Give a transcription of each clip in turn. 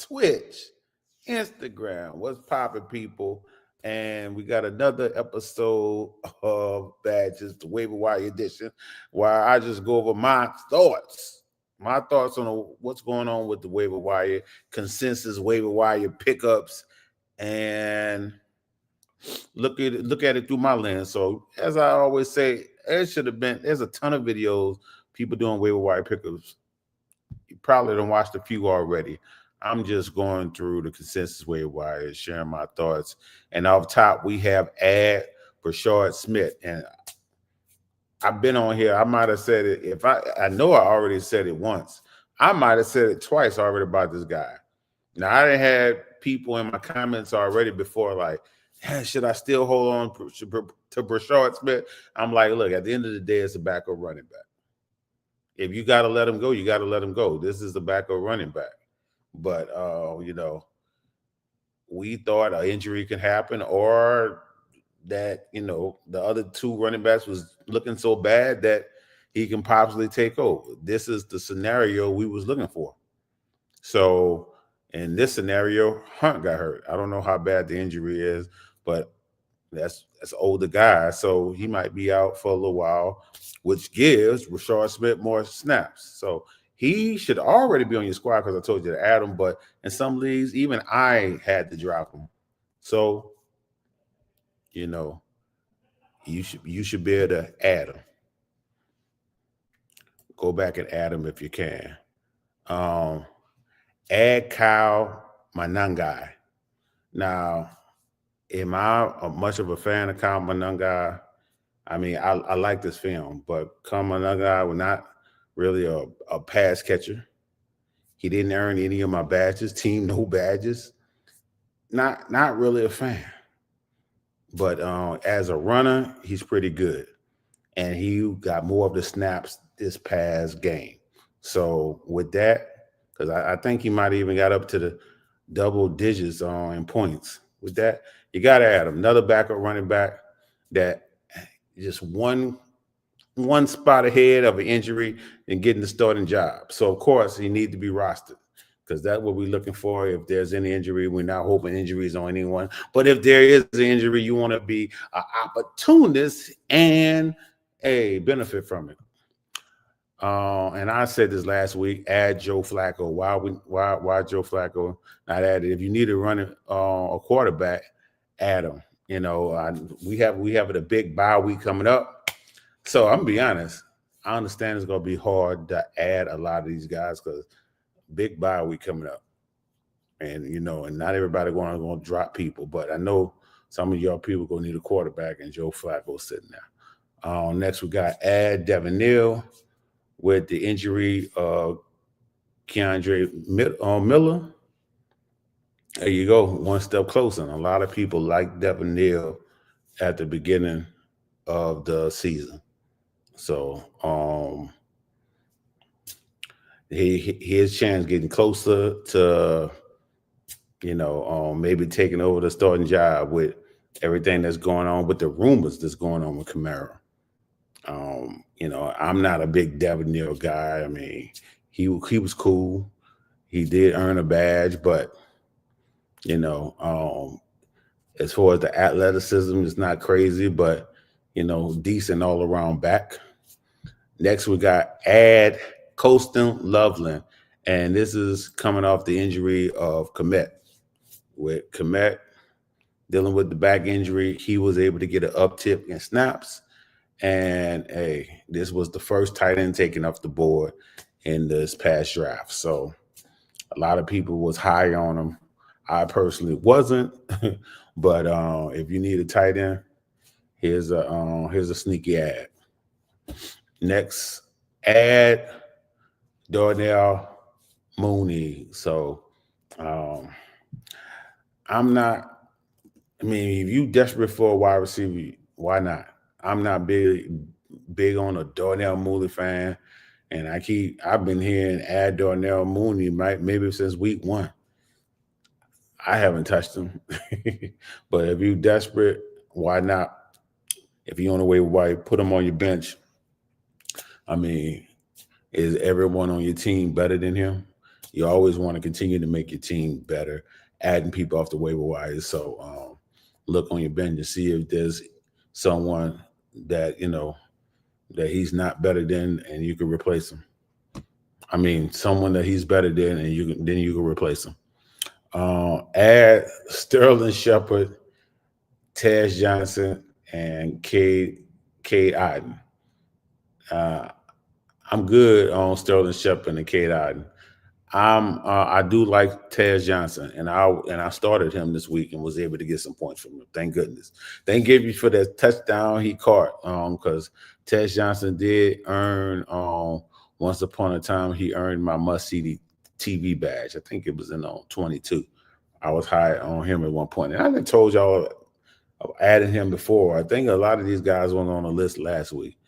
Twitch, Instagram. What's popping, people? And we got another episode of Badges, the Waiver Wire edition, where I just go over my thoughts on what's going on with the waiver wire, consensus waiver wire pickups, and look at it through my lens. So as I always say, there's a ton of videos people doing waiver wire pickups. You probably don't watched a few already. I'm just going through the consensus waiver wire, sharing my thoughts. And off top, we have Brashard Smith. And I've been on here. I might have said it. If I know I already said it once. I might have said it twice already about this guy. Now, I done had people in my comments already before, like, should I still hold on to Brashard Smith? I'm like, look, at the end of the day, it's a backup running back. If you got to let him go, you got to let him go. This is the backup running back. But, we thought an injury could happen, or that, the other two running backs was looking so bad that he can possibly take over. This is the scenario we was looking for. So in this scenario, Hunt got hurt. I don't know how bad the injury is, but that's an older guy, so he might be out for a little while, which gives Brashard Smith more snaps. So he should already be on your squad because I told you to add him, but in some leagues, even I had to drop him. So, you should be able to add him. Go back and add him if you can. Add Kyle Manangai. Now, am I much of a fan of Kyle Manangai? I mean, I like this film, but Kyle Manangai was not really a pass catcher. He didn't earn any of my badges. Team no badges. Not really a fan. But as a runner, he's pretty good. And he got more of the snaps this past game. So with that, because I think he might even got up to the double digits in points. With that, you got to add him. Another backup running back that just one spot ahead of an injury and getting the starting job. So, of course, he needs to be rostered because that's what we're looking for. If there's any injury, we're not hoping injuries on anyone. But if there is an injury, you want to be an opportunist and benefit from it. And I said this last week, add Joe Flacco. Why Joe Flacco not added? If you need to run a quarterback, add him. We have a big bye week coming up. So I'm gonna be honest. I understand it's gonna be hard to add a lot of these guys because big bye week coming up. And and not everybody gonna drop people, but I know some of y'all people gonna need a quarterback, and Joe Flacco sitting there. Next we got add Devin Neal. With the injury of Keandre Miller. There you go, one step closer. And a lot of people like Devin Neal at the beginning of the season. So his chance getting closer to, maybe taking over the starting job with everything that's going on, with the rumors that's going on with Kamara. I'm not a big Devin Neal guy. I mean, he was cool. He did earn a badge, but as far as the athleticism, it's not crazy, but decent all around back. Next, we got add Colston Loveland, and this is coming off the injury of Komet. With Komet dealing with the back injury, he was able to get an uptick in snaps. And this was the first tight end taken off the board in this past draft. So a lot of people was high on him. I personally wasn't, but if you need a tight end, here's a sneaky ad. Next, add Darnell Mooney. So I'm not. I mean, if you desperate for a wide receiver, why not? I'm not big on a Darnell Mooney fan, and I've been hearing add Darnell Mooney maybe since week 1. I haven't touched him, but if you desperate, why not? If you on the way, why put him on your bench? I mean, is everyone on your team better than him? You always want to continue to make your team better, adding people off the waiver wire. So look on your bench and see if there's someone that that he's not better than, and you can replace him. I mean, someone that he's better than, and you can replace him. Add Sterling Shepard, Taz Johnson, and Cade Otten. I'm good on Sterling Shepard and Cade Otten. I do like Taz Johnson, and I started him this week and was able to get some points from him. Thank goodness. Thank you for that touchdown he caught. Because Taz Johnson did earn once upon a time he earned my must-see TV badge. I think it was in 22. I was high on him at one point, and I told y'all I added him before. I think a lot of these guys went on the list last week.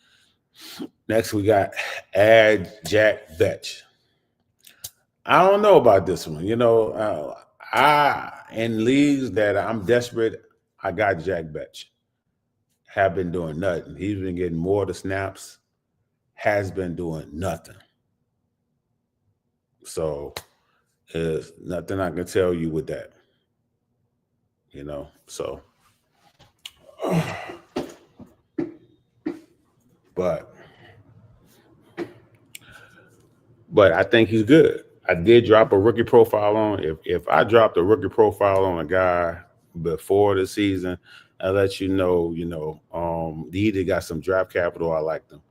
Next, we got add Jack Vetch. I don't know about this one. I in leagues that I'm desperate, I got Jack Vetch. Have been doing nothing. He's been getting more of the snaps, has been doing nothing. So there's nothing I can tell you with that. So but I think he's good. I did drop a rookie profile on. If I dropped a rookie profile on a guy before the season, I'll let you know. He either got some draft capital. I like them,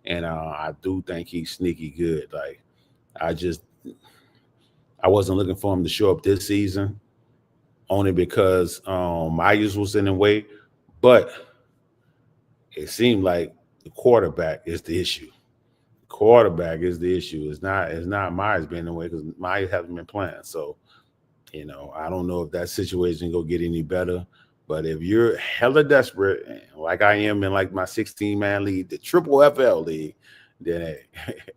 and I do think he's sneaky good. Like I wasn't looking for him to show up this season, only because Myers was in the way, but it seemed like the quarterback is the issue. Quarterback is the issue. It's not Myers being in the way, because Myers hasn't been playing. So, I don't know if that situation go get any better. But if you're hella desperate, like I am in like my 16-man league, the triple FL league, then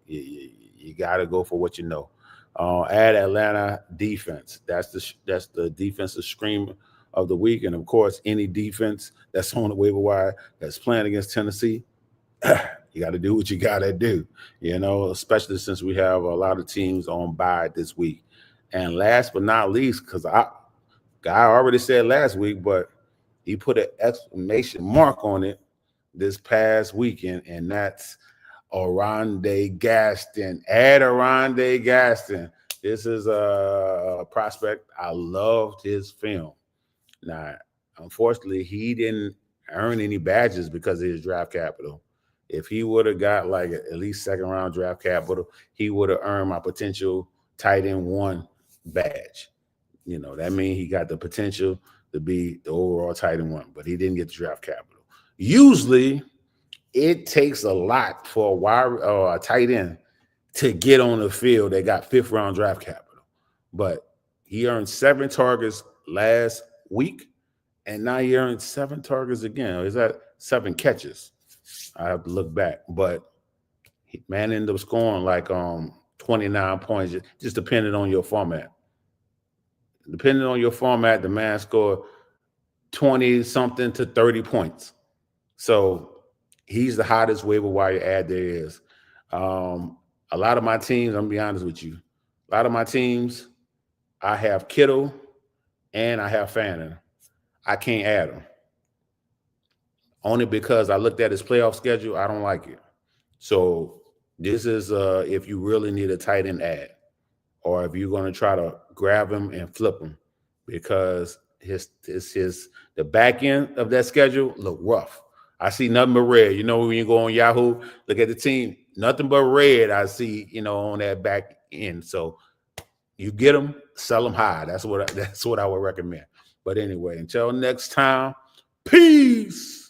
you got to go for what you know. Add Atlanta defense. That's the defensive scream of the week, and of course, any defense that's on the waiver wire that's playing against Tennessee. You got to do what you got to do, especially since we have a lot of teams on bye this week. And last but not least, because I already said last week, but he put an exclamation mark on it this past weekend, and that's Oronde Gaston. Add Oronde Gaston. This is a prospect. I loved his film. Now, unfortunately, he didn't earn any badges because of his draft capital. If he would have got like at least second-round draft capital, he would have earned my potential tight end 1 badge. That means he got the potential to be the overall tight end 1, but he didn't get the draft capital. Usually, it takes a lot for a tight end to get on the field. They got 5th-round draft capital, but he earned 7 targets last week, and now he earned 7 targets again. Is that 7 catches? I have to look back, but man ended up scoring like 29 points, just depending on your format. Depending on your format, the man scored 20-something to 30 points. So he's the hottest waiver wire ad there is. A lot of my teams, I'm going to be honest with you, a lot of my teams, I have Kittle and I have Fannin. I can't add them. Only because I looked at his playoff schedule, I don't like it. So this is if you really need a tight end ad, or if you're going to try to grab him and flip him, because the back end of that schedule look rough. I see nothing but red. When you go on Yahoo, look at the team, nothing but red I see, on that back end. So you get them, sell them high. That's what I would recommend. But anyway, until next time, peace.